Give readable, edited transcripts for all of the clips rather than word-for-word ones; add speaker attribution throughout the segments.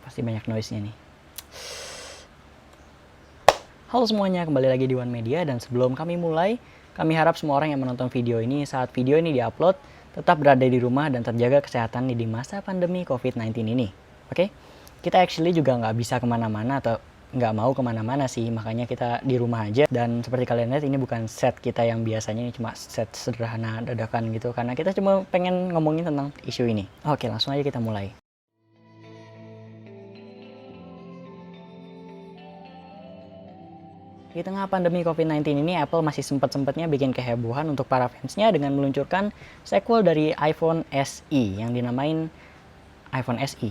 Speaker 1: Pasti banyak noise-nya nih. Halo semuanya, kembali lagi di One Media, dan sebelum kami mulai, kami harap semua orang yang menonton video ini saat video ini diupload tetap berada di rumah dan terjaga kesehatan di masa pandemi COVID-19 ini. Oke? Kita actually juga nggak bisa kemana-mana atau nggak mau kemana-mana sih, makanya kita di rumah aja. Dan seperti kalian lihat, ini bukan set kita yang biasanya, ini cuma set sederhana dadakan gitu, karena kita cuma pengen ngomongin tentang isu ini. Oke, langsung aja kita mulai. Di tengah pandemi COVID-19 ini, Apple masih sempat-sempatnya bikin kehebohan untuk para fansnya dengan meluncurkan sequel dari iPhone SE yang dinamain iPhone SE.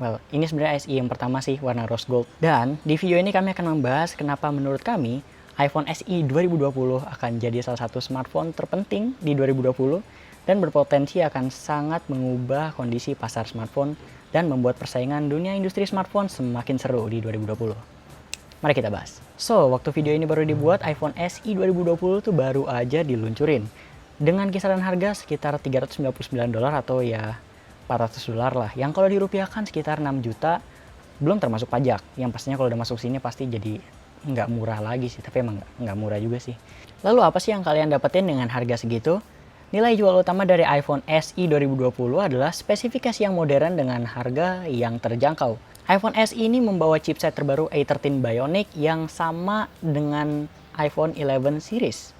Speaker 1: Well, ini sebenarnya SE yang pertama sih, warna rose gold. Dan di video ini kami akan membahas kenapa menurut kami iPhone SE 2020 akan jadi salah satu smartphone terpenting di 2020 dan berpotensi akan sangat mengubah kondisi pasar smartphone dan membuat persaingan dunia industri smartphone semakin seru di 2020. Mari kita bahas. So, waktu video ini baru dibuat, iPhone SE 2020 tuh baru aja diluncurin. Dengan kisaran harga sekitar $399 atau ya $400 lah. Yang kalau dirupiahkan sekitar 6 juta, belum termasuk pajak. Yang pastinya kalau udah masuk sini pasti jadi nggak murah lagi sih. Tapi emang nggak murah juga sih. Lalu apa sih yang kalian dapetin dengan harga segitu? Nilai jual utama dari iPhone SE 2020 adalah spesifikasi yang modern dengan harga yang terjangkau. iPhone SE ini membawa chipset terbaru A13 Bionic yang sama dengan iPhone 11 series.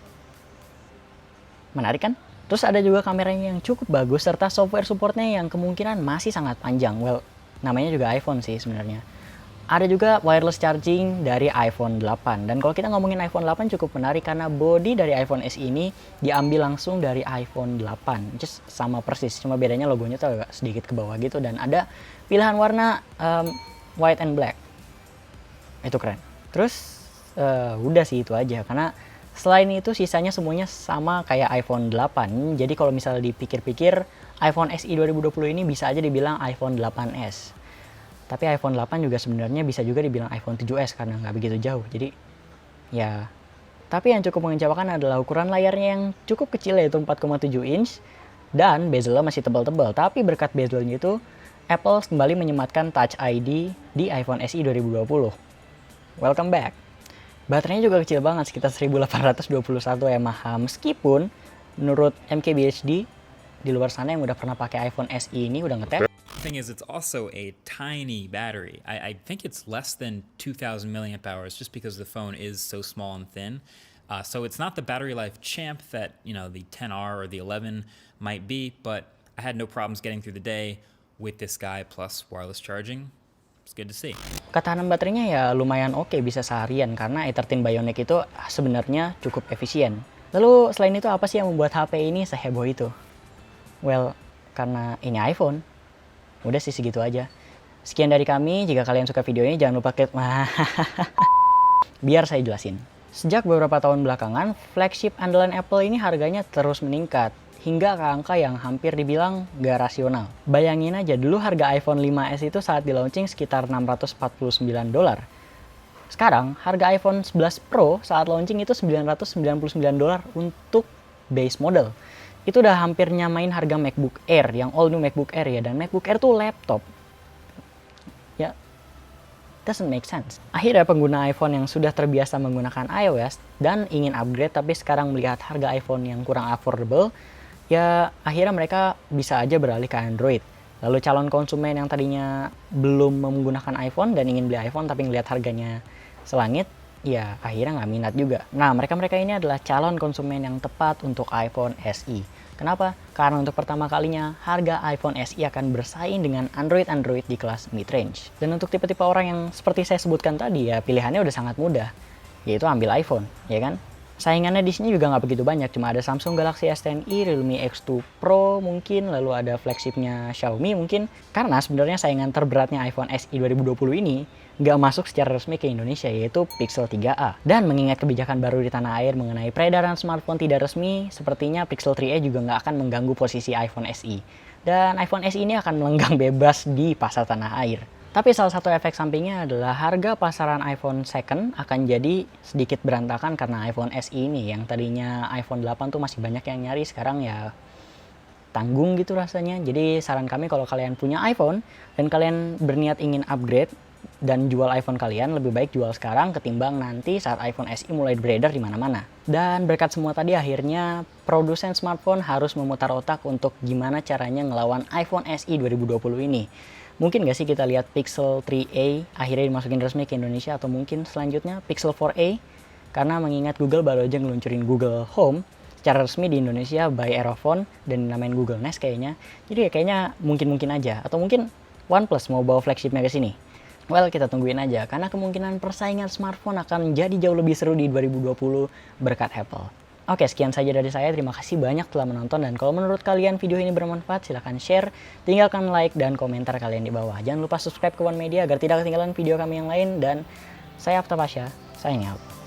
Speaker 1: Menarik kan? Terus ada juga kameranya yang cukup bagus serta software supportnya yang kemungkinan masih sangat panjang. Well, namanya juga iPhone sih sebenarnya. Ada juga wireless charging dari iPhone 8. Dan kalau kita ngomongin iPhone 8 cukup menarik karena body dari iPhone SE ini diambil langsung dari iPhone 8. Just sama persis, cuma bedanya logonya tuh agak sedikit ke bawah gitu. Dan ada pilihan warna white and black. Itu keren. Terus udah sih itu aja. Karena selain itu sisanya semuanya sama kayak iPhone 8. Jadi kalau misalnya dipikir-pikir, iPhone SE 2020 ini bisa aja dibilang iPhone 8s. Tapi iPhone 8 juga sebenarnya bisa juga dibilang iPhone 7s karena nggak begitu jauh. Jadi ya, tapi yang cukup mengecewakan adalah ukuran layarnya yang cukup kecil yaitu 4,7 inch dan bezelnya masih tebal-tebal. Tapi berkat bezelnya itu, Apple kembali menyematkan Touch ID di iPhone SE 2020. Welcome back. Baterainya juga kecil banget, sekitar 1821 mAh. Meskipun menurut MKBHD di luar sana yang udah pernah pakai iPhone SE ini udah ngetes.
Speaker 2: Thing is, it's also a tiny battery. I think it's less than 2,000 milliamp hours just because the phone is so small and thin. So it's not the battery life champ that, the 10R or the 11 might be, but I had no problems getting through the day with this guy plus wireless charging. It's good to see.
Speaker 1: Ketahanan baterainya ya lumayan oke, bisa seharian karena A13 Bionic itu sebenarnya cukup efisien. Lalu selain itu apa sih yang membuat HP ini seheboh itu? Well, karena ini iPhone. Udah sih segitu aja. Sekian dari kami, jika kalian suka video ini jangan lupa klik biar saya jelasin. Sejak beberapa tahun belakangan, flagship andalan Apple ini harganya terus meningkat hingga ke angka yang hampir dibilang gak rasional. Bayangin aja, dulu harga iPhone 5s itu saat di launching sekitar $649. Sekarang harga iPhone 11 Pro saat launching itu $999 untuk base model. Itu udah hampir nyamain harga MacBook Air, yang all new MacBook Air ya. Dan MacBook Air tuh laptop. Ya, doesn't make sense. Akhirnya pengguna iPhone yang sudah terbiasa menggunakan iOS dan ingin upgrade tapi sekarang melihat harga iPhone yang kurang affordable, ya akhirnya mereka bisa aja beralih ke Android. Lalu calon konsumen yang tadinya belum menggunakan iPhone dan ingin beli iPhone tapi ngelihat harganya selangit, ya akhirnya nggak minat juga. Nah, mereka-mereka ini adalah calon konsumen yang tepat untuk iPhone SE. Kenapa? Karena untuk pertama kalinya, harga iPhone SE akan bersaing dengan Android di kelas mid-range. Dan untuk tipe-tipe orang yang seperti saya sebutkan tadi, ya pilihannya udah sangat mudah, yaitu ambil iPhone, ya kan? Saingannya di sini juga nggak begitu banyak, cuma ada Samsung Galaxy S10i, Realme X2 Pro mungkin, lalu ada flagshipnya Xiaomi mungkin. Karena sebenarnya saingan terberatnya iPhone SE 2020 ini nggak masuk secara resmi ke Indonesia, yaitu Pixel 3a. Dan mengingat kebijakan baru di tanah air mengenai peredaran smartphone tidak resmi, sepertinya Pixel 3a juga nggak akan mengganggu posisi iPhone SE. Dan iPhone SE ini akan melenggang bebas di pasar tanah air. Tapi salah satu efek sampingnya adalah harga pasaran iPhone second akan jadi sedikit berantakan karena iPhone SE ini yang tadinya iPhone 8 tuh masih banyak yang nyari, sekarang ya tanggung gitu rasanya. Jadi saran kami kalau kalian punya iPhone dan kalian berniat ingin upgrade dan jual iPhone kalian, lebih baik jual sekarang ketimbang nanti saat iPhone SE mulai beredar di mana-mana. Dan berkat semua tadi akhirnya produsen smartphone harus memutar otak untuk gimana caranya ngelawan iPhone SE 2020 ini. Mungkin gak sih kita lihat Pixel 3a akhirnya dimasukin resmi ke Indonesia, atau mungkin selanjutnya Pixel 4a, karena mengingat Google baru aja ngeluncurin Google Home secara resmi di Indonesia by Aerophone dan dinamain Google Nest kayaknya. Jadi ya kayaknya mungkin-mungkin aja, atau mungkin OnePlus mau bawa flagshipnya ke sini. Well, kita tungguin aja, karena kemungkinan persaingan smartphone akan jadi jauh lebih seru di 2020 berkat Apple. Oke, sekian saja dari saya. Terima kasih banyak telah menonton, dan kalau menurut kalian video ini bermanfaat, silahkan share, tinggalkan like dan komentar kalian di bawah. Jangan lupa subscribe ke One Media agar tidak ketinggalan video kami yang lain, dan saya Afta Pasha, signing out.